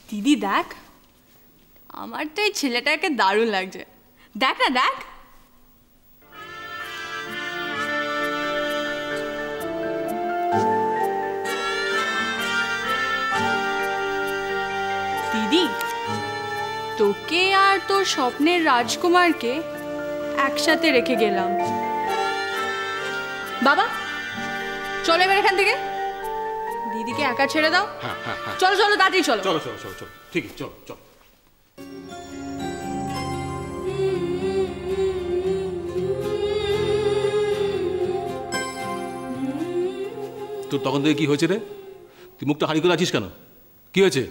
দিদি দেখ, আমার তো এই ছেলেটাকে দারুণ লাগছে। দেখ না, দেখ। দিদি, তোকে আর তোর স্বপ্নের রাজকুমারকে একসাথে রেখে গেলাম। বাবা চলো এবার এখান থেকে, দিদিকে একা ছেড়ে দাও। চলো চলো তাড়াতাড়ি চলো। চলো চলো চলো চলো, ঠিক আছে, চলো চলো। তোর তখন থেকে কি হয়েছে রে? তুই মুখটা হাঁড়ি করে আছিস কেন? কি হয়েছে?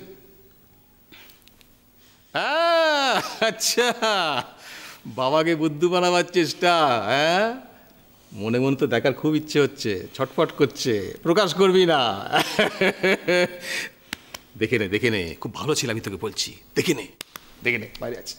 আচ্ছা, বাবাকে বুদ্ধু বানাবার চেষ্টা। হ্যাঁ, মনে মনে তো দেখার খুব ইচ্ছে হচ্ছে, ছটফট করছে, প্রকাশ করবি না। দেখে নে, দেখে নে, খুব ভালো ছিল, আমি তোকে বলছি। দেখে নে, দেখে নে, বাইরে আছে।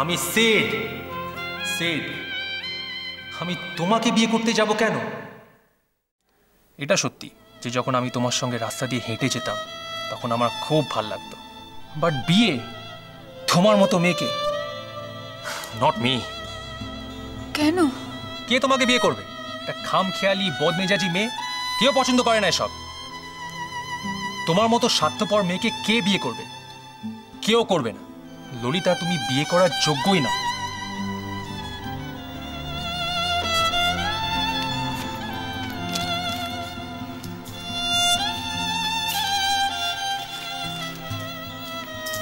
আমি সেড, আমি তোমাকে বিয়ে করতে যাব কেন? এটা সত্যি যে যখন আমি তোমার সঙ্গে রাস্তা দিয়ে হেঁটে যেতাম তখন আমার খুব ভাল লাগতো, বাট বিয়ে তোমার মতো মেয়েকে, নট মি। কেন? কে তোমাকে বিয়ে করবে? একটা খামখেয়ালি বদমেজাজি মেয়ে, কেউ পছন্দ করে না এসব। তোমার মতো স্বার্থপর মেয়েকে কে বিয়ে করবে? কেউ করবে না। ললিতা, তুমি বিয়ে করার যোগ্যই না।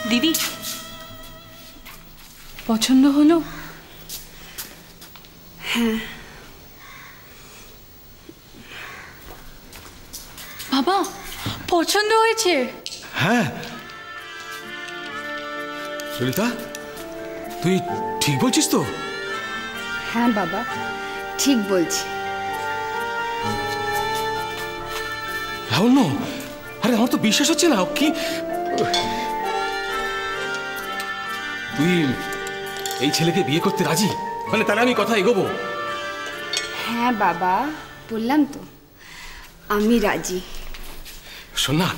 দিদি পছন্দ হলো? হ্যাঁ। বাবা পছন্দ হয়েছে? হ্যাঁ। ললিতা, তুই ঠিক বলছিস তো? হ্যাঁ বাবা, ঠিক বলছি। লাবণ্য, আরে আমার তো বিশ্বাস হচ্ছে না। কি তুই এই ছেলেকে বিয়ে করতে রাজি? মানে তাহলে আমি কথা এগোবো? হ্যাঁ বাবা, বললাম তো আমি রাজি। শোন না,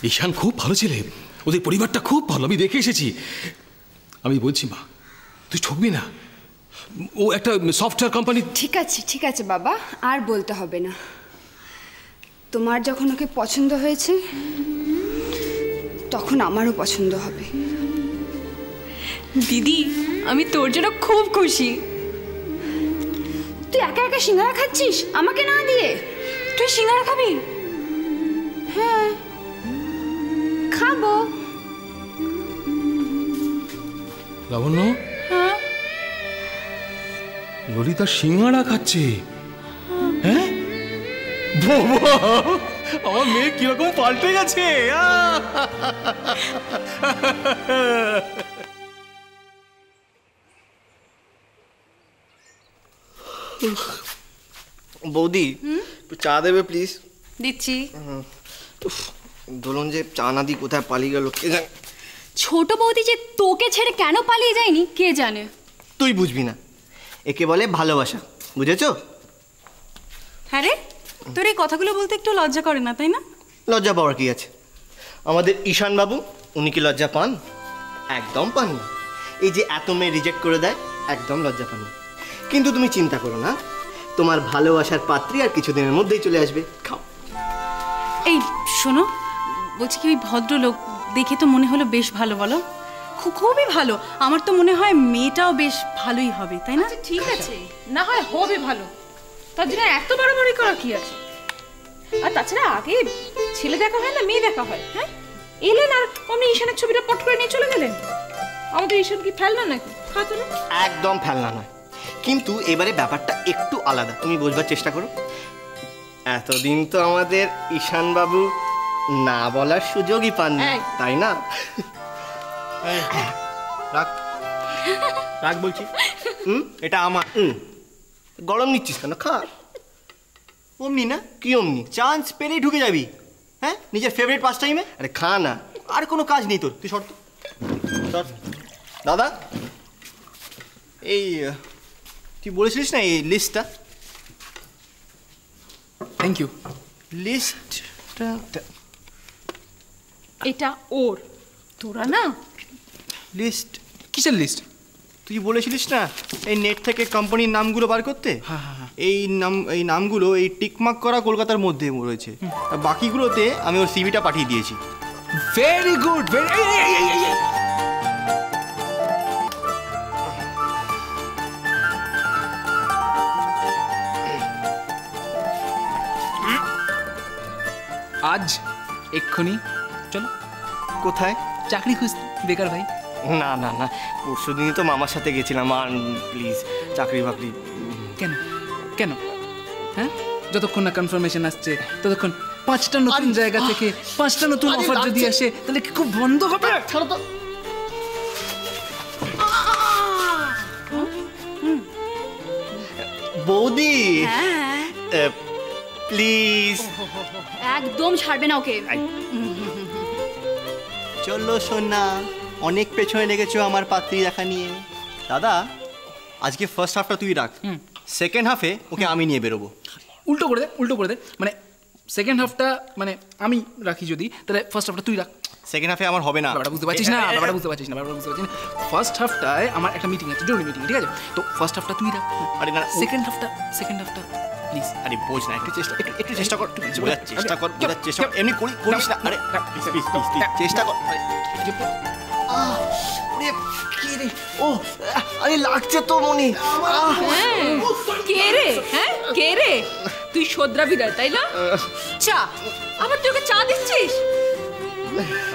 ঈশান খুব ভালো ছেলে, ওদের পরিবারটা খুব ভালো, আমি দেখে এসেছি। আমি বলছি মা, তুই ঠকবি না। ও একটা সফটওয়্যার কোম্পানি। ঠিক আছে ঠিক আছে বাবা, আর বলতে হবে না। তোমার যখন ওকে পছন্দ হয়েছে তখন আমারও পছন্দ হবে। দিদি আমি তোর জন্য খুব খুশি। তুই একা একা সিঙ্গারা খাচ্ছিস আমাকে না দিয়ে? তুই সিঙ্গারা খাবি? হ্যাঁ খাবো। লাবণ্য, হ্যাঁ ললিতা সিঙ্গাড়া খাচ্ছে? হ্যাঁ বাবা, আমার মেয়ে কিরকম পাল্টে গেছে। বৌদি চা দেবে প্লিজ? দিচ্ছি। ধরুন যে চা না দিই কোথায় পালিয়ে গেল কে জানে। ছোট বৌদি যে তোকে ছেড়ে কেন পালিয়ে যায়নি কে জানে। তুই বুঝবি না, একে বলে ভালোবাসা, বুঝেছো? হ্যাঁ রে, তোর এই কথাগুলো বলতে একটু লজ্জা করে না, তাই না? লজ্জা পাওয়ার কি আছে? আমাদের ঈশান বাবু, উনি কি লজ্জা পান? একদম পান না। এই যে এত মেয়ে রিজেক্ট করে দেয়, একদম লজ্জা পান না। কিন্তু তুমি চিন্তা করো না, তোমার ভালোবাসার পাত্রী আর কিছুদিনের মধ্যেই চলে আসবে। খাও। এই শোনো, বলছি কি ওই ভদ্রলোক দেখে তো মনে হলো বেশ ভালো, বলো? খুবই ভালো। আমার তো মনে হয় মেয়েটাও বেশ ভালোই হবে, তাই না? ঠিক আছে, না হয় হবে ভালো, তার জন্য এত বাড়াবাড়ি করা কি আছে? আর তাছাড়া আগে ছেলে দেখা হয় না মেয়ে দেখা হয়? হ্যাঁ, এলেন আর অমনি ঈশানের ছবিটা পট করে নিয়ে চলে গেলেন। আমাদের ঈশান কি ফেলনা নাকি? খাতো না? একদম ফেলনা নয়, কিন্তু এবারে ব্যাপারটা একটু আলাদা, তুমি বোঝবার চেষ্টা করো। এতদিন তো আমাদের ঈশান বাবু না বলার সুযোগই পাননি, তাই না? রাখ রাখ বলছি। এটা আমার। গরম নিচ্ছিস কেন? খা। অমনি না? কি অমনি? চান্স পেলেই ঢুকে যাবি। হ্যাঁ, নিজের ফেভারিট পাস টাইমে। আরে খা না। আর কোনো কাজ নেই তোর, তুই শর্ত। দাদা, এই তুই বলেছিলিস না এই লিস্টটা? Thank you. লিস্টটা এটা ওর, তোরা না লিস্ট কিসের লিস্ট? তুই বলেছিলিস না এই নেট থেকে কোম্পানির নামগুলো বার করতে? এই নামগুলো এই টিকমার্ক করা কলকাতার মধ্যে রয়েছে, আর বাকিগুলোতে আমি ওর সিভিটা পাঠিয়ে দিয়েছি। Very good, very. আজ এক্ষুনি চলো। কোথায়? চাকরি খুঁজতে, বেকার ভাই। না না না, পরশু দিনই তো মামার সাথে গেছিলাম। আর প্লিজ চাকরি বাকরি। কেন কেন? হ্যাঁ, যতক্ষণ না কনফার্মেশন আসছে ততক্ষণ 5টা নতুন জায়গা থেকে 5টা নতুন অফার যদি আসে তাহলে কি খুব বন্ধ হবে? ছাড়ো তো। বৌদি প্লিজ। একদম ছাড়বে না ওকে। চলো সোনা, অনেক পেছনে লেগেছো আমার পাত্রী দেখা নিয়ে। দাদা, আজকে ফার্স্ট হাফটা তুই রাখ, সেকেন্ড হাফে ওকে আমি নিয়ে বেরোবো। উল্টো করে দে, উল্টো করে দে। মানে সেকেন্ড হাফটা মানে আমি রাখি যদি, তাহলে ফার্স্ট হাফটা তুই রাখ। সেকেন্ড হাফে আমার হবে না। ব্যাপারটা বুঝতে পারছিস না, ব্যাপারটা বুঝতে পারছিস না, ব্যাপারটা বুঝতে পারছিস না। ফার্স্ট হাফটায় আমার একটা মিটিং আছে, জরুরি মিটিং, ঠিক আছে? তো ফার্স্ট হাফটা তুই রাখ। আরে না, সেকেন্ড হাফটা প্লিজ। আরে বোঝ না, একটু চেষ্টা কর, বোঝার চেষ্টা কর, এমনি করিস না। আরে প্লিজ চেষ্টা কর। কি রে? ও আরে লাগছে তো মনি। কে রে? হ্যাঁ, কে রে? তুই শোদ্রা বিদায়, তাই না? চা, আবার তুই ওকে চা দিচ্ছিস?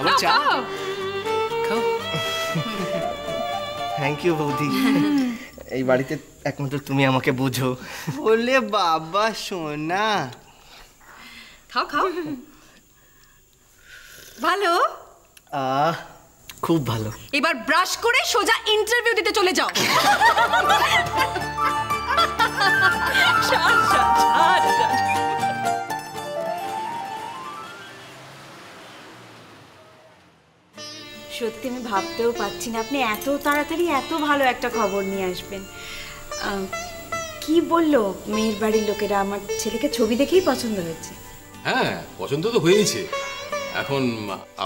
আবার চা খাও। খাও। থ্যাংক ইউ বৌদি। এই বাড়িতে একমাত্র তুমি আমাকে বোঝো। বলে বাবা সোনা। খাও খাও। ভালো। খুব ভালো। এবার ব্রাশ করে সোজা ইন্টারভিউ দিতে চলে যাও। সত্যি আমি ভাবতেও পারছি না আপনি এত তাড়াতাড়ি এত ভালো একটা খবর নিয়ে আসবেন। কি বললো মেয়ের বাড়ির লোকেরা? আমার ছেলেকে ছবি দেখেই পছন্দ হয়েছে। হ্যাঁ, পছন্দ তো হয়েছে, এখন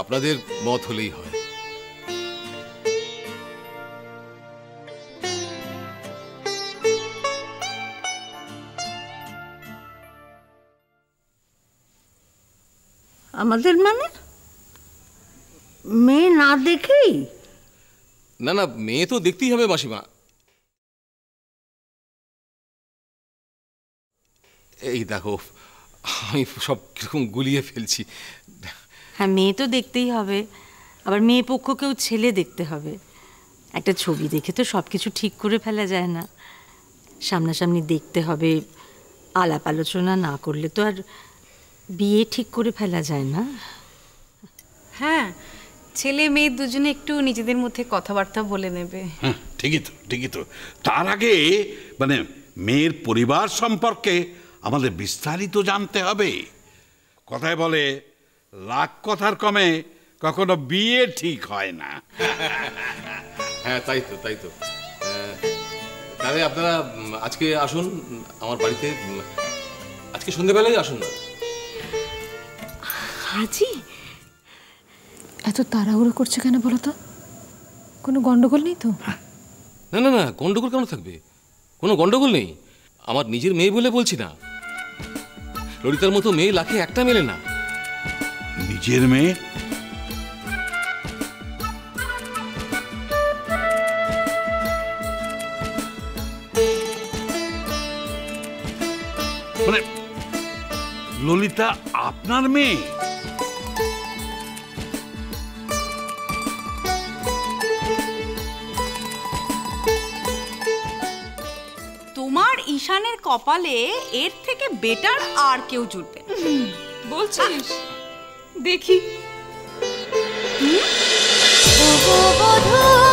আপনাদের মত হলেই হয়। আমাদের মানে মেয়ে না দেখেই? না না, মেয়ে তো দেখতেই হবে মাসিমা। এই দেখো, আমি সব কিরকম গুলিয়ে ফেলছি। হ্যাঁ, মেয়ে তো দেখতেই হবে, আবার মেয়ে পক্ষকেও ছেলে দেখতে হবে। একটা ছবি দেখে তো সব কিছু ঠিক করে ফেলা যায় না, সামনাসামনি দেখতে হবে। আলাপ আলোচনা না করলে তো আর বিয়ে ঠিক করে ফেলা যায় না। হ্যাঁ, ছেলে মেয়ে দুজনে একটু নিজেদের মধ্যে কথাবার্তা বলে নেবে। ঠিকই তো। তার আগে মানে মেয়ের পরিবার সম্পর্কে আমাদের বিস্তারিত জানতে হবে। কথায় বলে লাখ কথার কমে কখনো বিয়ে ঠিক হয় না। হ্যাঁ, তাই তো। তাহলে আপনারা আজকে আসুন আমার বাড়িতে, আজকে সন্ধ্যেবেলায় আসুন না। হাজি এত তাড়াহুড়ো করছে কেন বলো তো? কোনো গন্ডগোল নেই তো? না না না, গন্ডগোল কেন থাকবে? কোনো গন্ডগোল নেই। আমার নিজের মেয়ে বলে বলছি না, ললিতার মতো মেয়ে লাখে একটা মেলে না। নিজের মেয়ে? মানে ললিতা আপনার মেয়ে? তোমার ঈশানের কপালে এর থেকে বেটার আর কেউ জুটবে। বলছিস? দেখি। বধূ